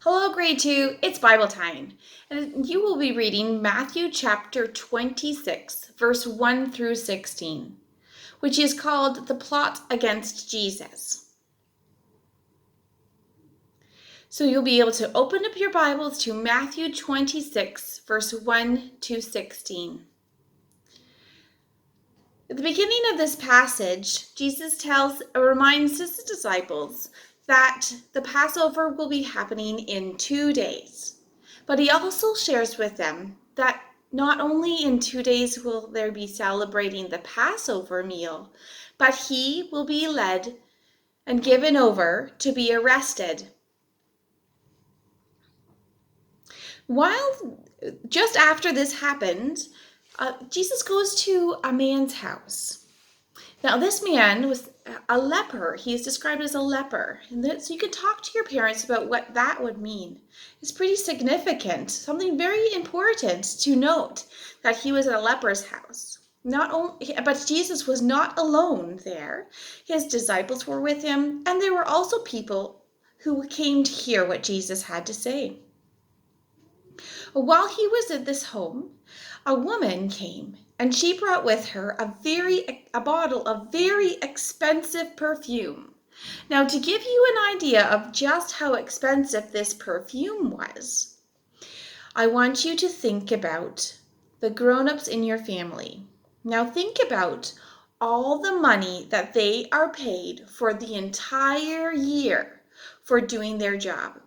Hello, grade 2. It's Bible time. And you will be reading Matthew chapter 26, verse 1 through 16, which is called The Plot Against Jesus. So you'll be able to open up your Bibles to Matthew 26, verse 1 to 16. At the beginning of this passage, Jesus reminds his disciples that the Passover will be happening in 2 days. But he also shares with them that not only in 2 days will they be celebrating the Passover meal, but he will be led and given over to be arrested. Just after this happened, Jesus goes to a man's house. Now, this man was a leper. He is described as a leper. So you can talk to your parents about what that would mean. It's pretty significant, something very important to note that he was at a leper's house. But Jesus was not alone there. His disciples were with him, and there were also people who came to hear what Jesus had to say. While he was at this home, a woman came, and she brought with her a bottle of very expensive perfume. Now, to give you an idea of just how expensive this perfume was, I want you to think about the grown-ups in your family. Now, think about all the money that they are paid for the entire year for doing their job.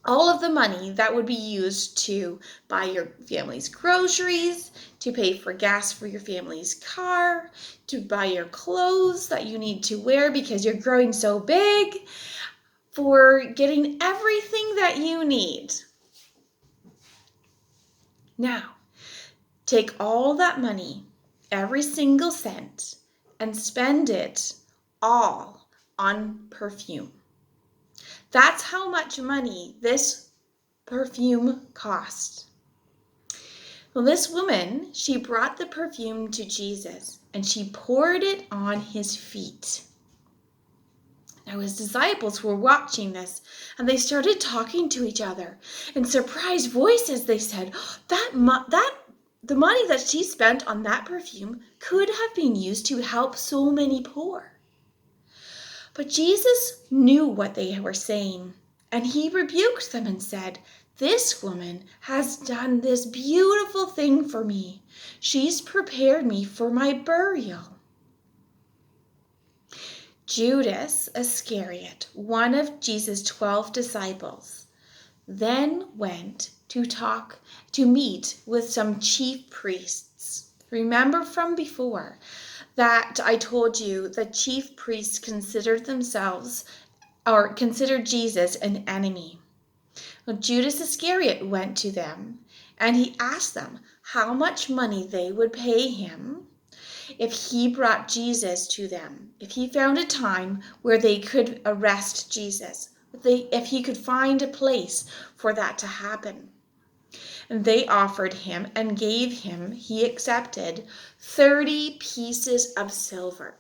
All of the money that would be used to buy your family's groceries, to pay for gas for your family's car, to buy your clothes that you need to wear because you're growing so big, for getting everything that you need. Now, take all that money, every single cent, and spend it all on perfume. That's how much money this perfume cost. Well, this woman, she brought the perfume to Jesus and she poured it on his feet. Now his disciples were watching this and they started talking to each other. In surprised voices, they said, the money that she spent on that perfume could have been used to help so many poor. But Jesus knew what they were saying, and he rebuked them and said, "This woman has done this beautiful thing for me. She's prepared me for my burial." Judas Iscariot, one of Jesus' 12 disciples, then went to meet with some chief priests. Remember from before that I told you the chief priests considered Jesus an enemy. Well, Judas Iscariot went to them and he asked them how much money they would pay him if he brought Jesus to them, if he found a time where they could arrest Jesus, if he could find a place for that to happen. And they offered him and gave him, he accepted, 30 pieces of silver.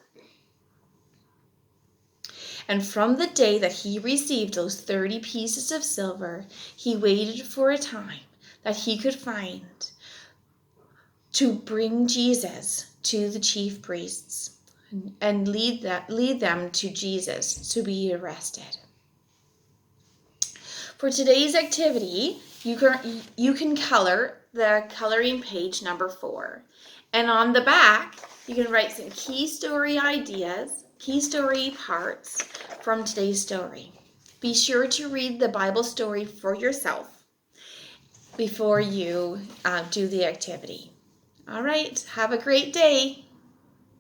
And from the day that he received those 30 pieces of silver, he waited for a time that he could find to bring Jesus to the chief priests and lead them to Jesus to be arrested. For today's activity, you can color the coloring page number 4. And on the back, you can write some key story ideas, key story parts from today's story. Be sure to read the Bible story for yourself before you do the activity. All right, have a great day.